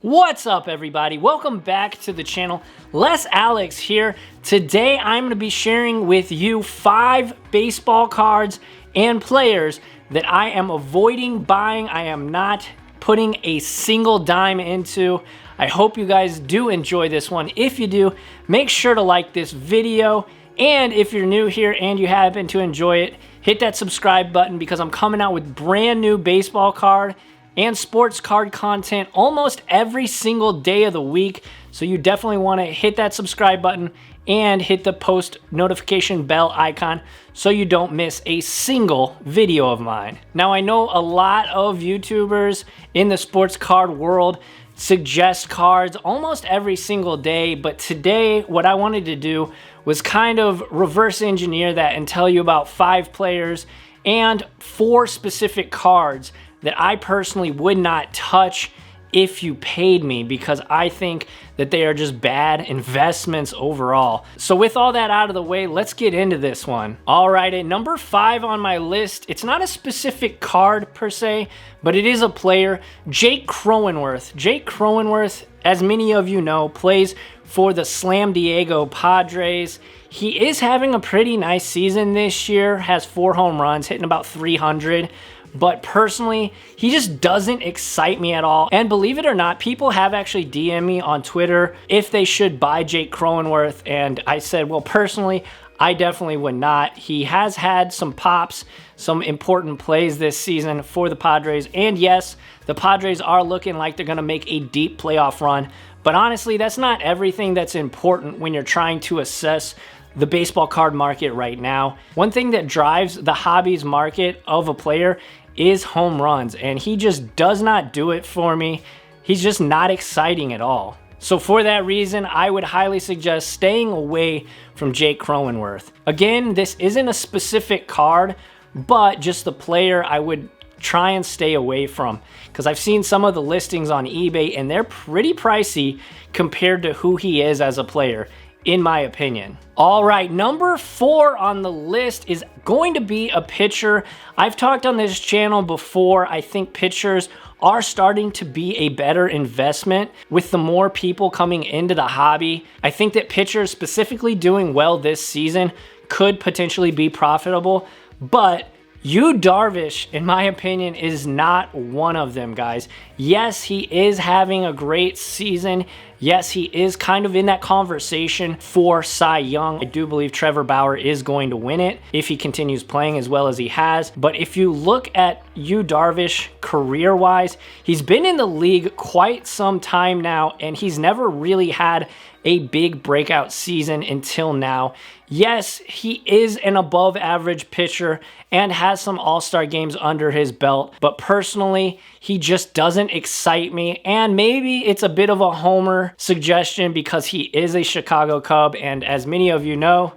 What's up, everybody? Welcome back to the channel. Les Alex here. Today I'm going to be sharing with you 5 baseball cards and players that I am avoiding buying. I am not putting a single dime into. I hope you guys do enjoy this one. If you do, make sure to like this video. And if you're new here and you happen to enjoy it, hit that subscribe button because I'm coming out with brand new baseball card and sports card content almost every single day of the week. So you definitely want to hit that subscribe button and hit the post notification bell icon so you don't miss a single video of mine. Now, I know a lot of YouTubers in the sports card world suggest cards almost every single day, but today what I wanted to do was kind of reverse engineer that and tell you about 5 players and 4 specific cards that I personally would not touch if you paid me, because I think that they are just bad investments overall. So with all that out of the way, let's get into this one. All right, at number 5 on my list, it's not a specific card per se, but it is a player, Jake Cronenworth. Jake Cronenworth, as many of you know, plays for the Slam Diego Padres. He is having a pretty nice season this year, has 4 home runs, hitting about 300. But personally, he just doesn't excite me at all. And believe it or not, people have actually DM'd me on Twitter if they should buy Jake Cronenworth. And I said, well, personally, I definitely would not. He has had some pops, some important plays this season for the Padres. And yes, the Padres are looking like they're going to make a deep playoff run. But honestly, that's not everything that's important when you're trying to assess the baseball card market right now. One thing that drives the hobbies market of a player is home runs, and he just does not do it for me. He's just not exciting at all. So for that reason, I would highly suggest staying away from Jake Cronenworth. Again, this isn't a specific card, but just the player I would try and stay away from, because I've seen some of the listings on eBay and they're pretty pricey compared to who he is as a player, in my opinion. All right, number 4 on the list is going to be a pitcher. I've talked on this channel before. I think pitchers are starting to be a better investment with the more people coming into the hobby. I think that pitchers specifically doing well this season could potentially be profitable, but Yu Darvish, in my opinion, is not one of them, guys. Yes, he is having a great season. Yes, he is kind of in that conversation for Cy Young. I do believe Trevor Bauer is going to win it if he continues playing as well as he has. But if you look at Yu Darvish career-wise, he's been in the league quite some time now, and he's never really had a big breakout season until now. Yes, he is an above average pitcher and has some all-star games under his belt, but personally, he just doesn't excite me. And maybe it's a bit of a homer suggestion because he is a Chicago Cub, and as many of you know,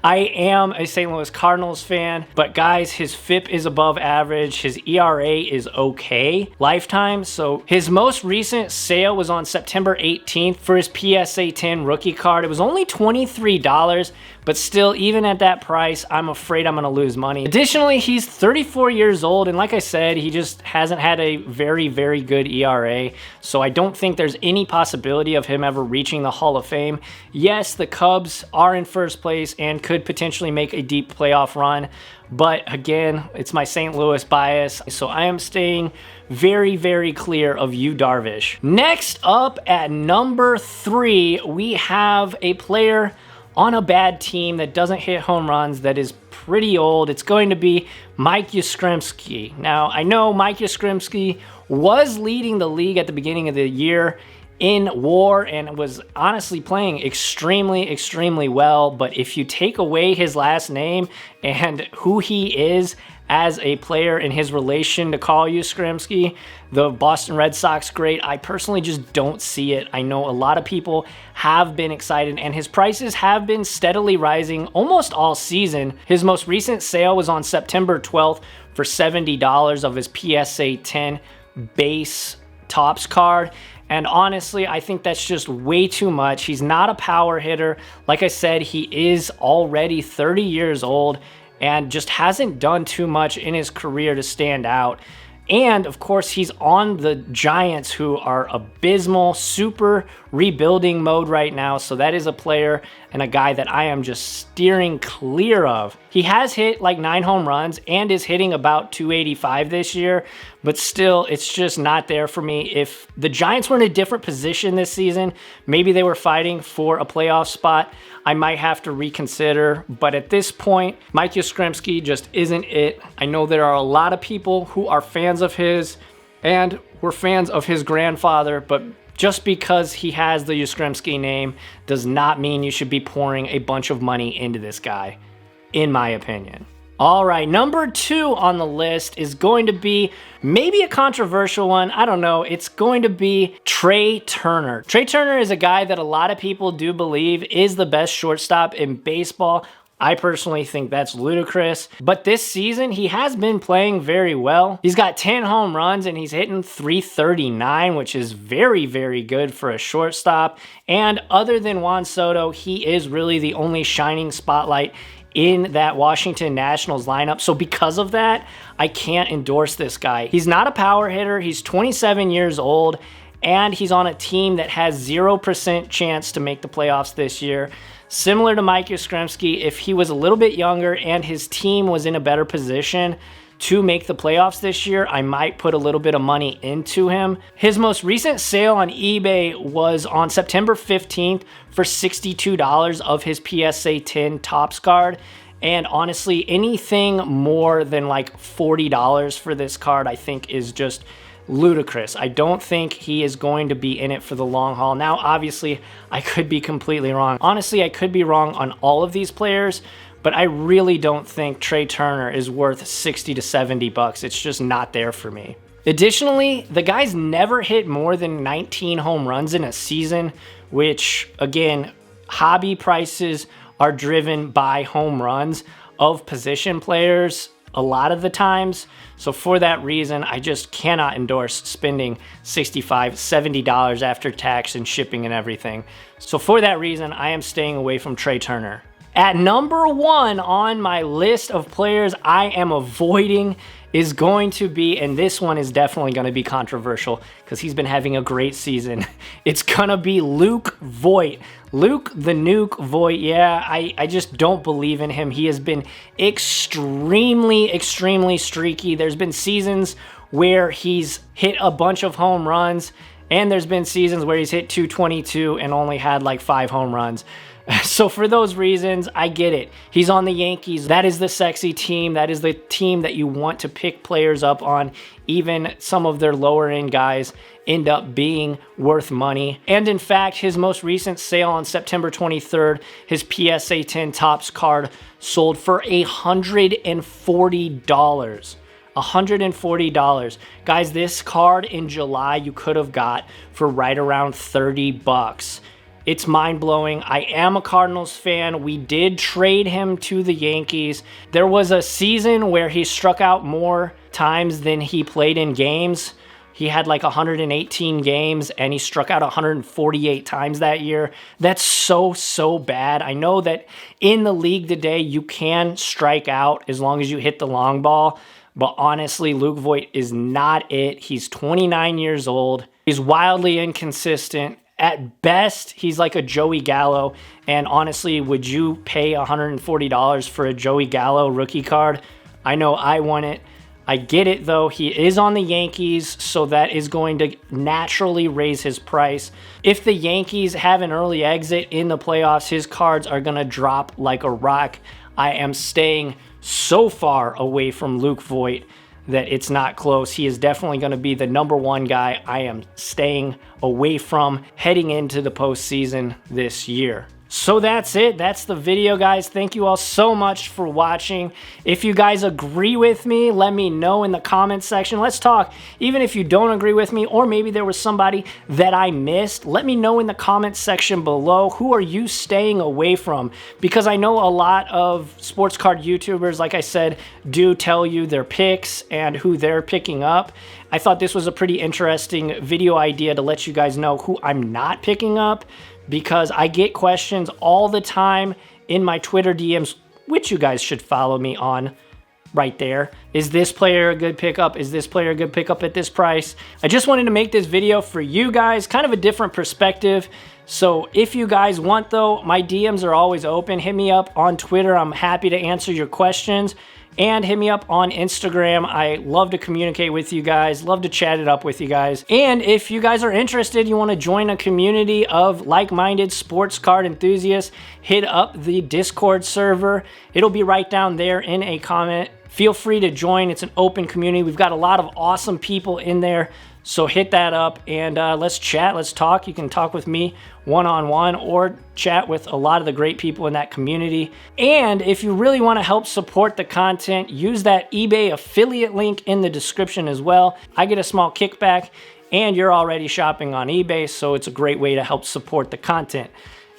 I am a St. Louis Cardinals fan, but guys, his FIP is above average. His ERA is okay lifetime. So his most recent sale was on September 18th for his PSA 10 rookie card. It was only $23, but still, even at that price, I'm afraid I'm going to lose money. Additionally, he's 34 years old, and like I said, he just hasn't had a very, very good ERA, so I don't think there's any possibility of him ever reaching the Hall of Fame. Yes, the Cubs are in first place and could potentially make a deep playoff run, but again, it's my St. Louis bias, so I am staying very, very clear of Yu Darvish. Next up at number 3, we have a player on a bad team that doesn't hit home runs, that is pretty old. It's going to be Mike Yastrzemski. Now, I know Mike Yastrzemski was leading the league at the beginning of the year in WAR and was honestly playing extremely, extremely well. But if you take away his last name and who he is as a player in his relation to Carl Yastrzemski, the Boston Red Sox great, I personally just don't see it. I know a lot of people have been excited, and his prices have been steadily rising almost all season. His most recent sale was on September 12th for $70 of his PSA 10 base Topps card. And honestly, I think that's just way too much. He's not a power hitter. Like I said, he is already 30 years old and just hasn't done too much in his career to stand out. And of course, he's on the Giants, who are abysmal, super rebuilding mode right now. So that is a player and a guy that I am just steering clear of. He has hit like 9 home runs and is hitting about 285 this year, but still, it's just not there for me. If the Giants were in a different position this season, maybe they were fighting for a playoff spot, I might have to reconsider. But at this point, Mike Yastrzemski just isn't it. I know there are a lot of people who are fans of his and were fans of his grandfather, but just because he has the Yastrzemski name does not mean you should be pouring a bunch of money into this guy, in my opinion. All right, number 2 on the list is going to be maybe a controversial one. I don't know. It's going to be Trea Turner. Trea Turner is a guy that a lot of people do believe is the best shortstop in baseball. I personally think that's ludicrous. But this season, he has been playing very well. He's got 10 home runs and he's hitting .339, which is very, very good for a shortstop. And other than Juan Soto, he is really the only shining spotlight in that Washington Nationals lineup. So because of that, I can't endorse this guy. He's not a power hitter. He's 27 years old, and he's on a team that has 0% chance to make the playoffs this year. Similar to Mike Yastrzemski, if he was a little bit younger and his team was in a better position to make the playoffs this year, I might put a little bit of money into him. His most recent sale on eBay was on September 15th for $62 of his PSA 10 Topps card. And honestly, anything more than like $40 for this card, I think is just ludicrous. I don't think he is going to be in it for the long haul. Now, obviously, I could be completely wrong. Honestly, I could be wrong on all of these players, but I really don't think Trea Turner is worth 60 to 70 bucks. It's just not there for me. Additionally, the guy's never hit more than 19 home runs in a season, which, again, hobby prices are driven by home runs of position players a lot of the times. So for that reason, I just cannot endorse spending $65, $70 after tax and shipping and everything. So for that reason, I am staying away from Trea Turner. At number 1 on my list of players I am avoiding is going to be, and this one is definitely going to be controversial because he's been having a great season. It's going to be Luke Voit. Luke the Nuke Voit, yeah, I just don't believe in him. He has been extremely, extremely streaky. There's been seasons where he's hit a bunch of home runs, and there's been seasons where he's hit 222 and only had like 5 home runs. So for those reasons, I get it. He's on the Yankees. That is the sexy team. That is the team that you want to pick players up on. Even some of their lower end guys end up being worth money. And in fact, his most recent sale on September 23rd, his PSA 10 Topps card sold for $140. $140. Guys, this card in July you could have got for right around 30 bucks. It's mind-blowing. I am a Cardinals fan. We did trade him to the Yankees. There was a season where he struck out more times than he played in games. He had like 118 games and he struck out 148 times that year. That's so bad. I know that in the league today, you can strike out as long as you hit the long ball. But honestly, Luke Voit is not it. He's 29 years old. He's wildly inconsistent. At best, he's like a Joey Gallo. And honestly, would you pay $140 for a Joey Gallo rookie card? I know I want it. I get it, though. He is on the Yankees, so that is going to naturally raise his price. If the Yankees have an early exit in the playoffs, his cards are going to drop like a rock. I am staying so far away from Luke Voit that it's not close. He is definitely going to be the number 1 guy I am staying away from heading into the postseason this year. So that's it. That's the video, guys. Thank you all so much for watching. If you guys agree with me, let me know in the comments section. Let's talk. Even if you don't agree with me, or maybe there was somebody that I missed, let me know in the comments section below. Who are you staying away from? Because I know a lot of sports card YouTubers, like I said, do tell you their picks and who they're picking up. I thought this was a pretty interesting video idea to let you guys know who I'm not picking up, because I get questions all the time in my Twitter DMs, which you guys should follow me on. right there. Is this player a good pickup? Is this player a good pickup at this price? I just wanted to make this video for you guys, kind of a different perspective. So if you guys want though, my DMs are always open. Hit me up on Twitter. I'm happy to answer your questions. And hit me up on Instagram. I love to communicate with you guys, love to chat it up with you guys. And if you guys are interested, you want to join a community of like-minded sports card enthusiasts, hit up the Discord server. It'll be right down there in a comment. Feel free to join. It's an open community. We've got a lot of awesome people in there. So hit that up and let's chat, let's talk. You can talk with me one-on-one or chat with a lot of the great people in that community. And if you really want to help support the content, use that eBay affiliate link in the description as well. I get a small kickback and you're already shopping on eBay, so it's a great way to help support the content.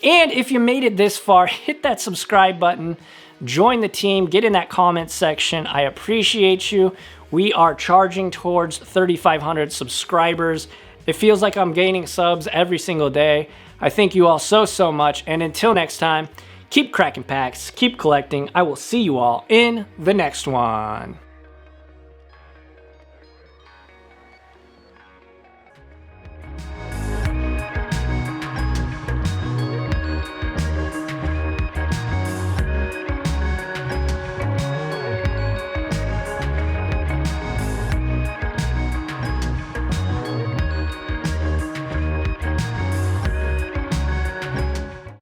And if you made it this far, hit that subscribe button, join the team, get in that comment section. I appreciate you. We are charging towards 3,500 subscribers. It feels like I'm gaining subs every single day. I thank you all so much. And until next time, keep cracking packs, keep collecting. I will see you all in the next one.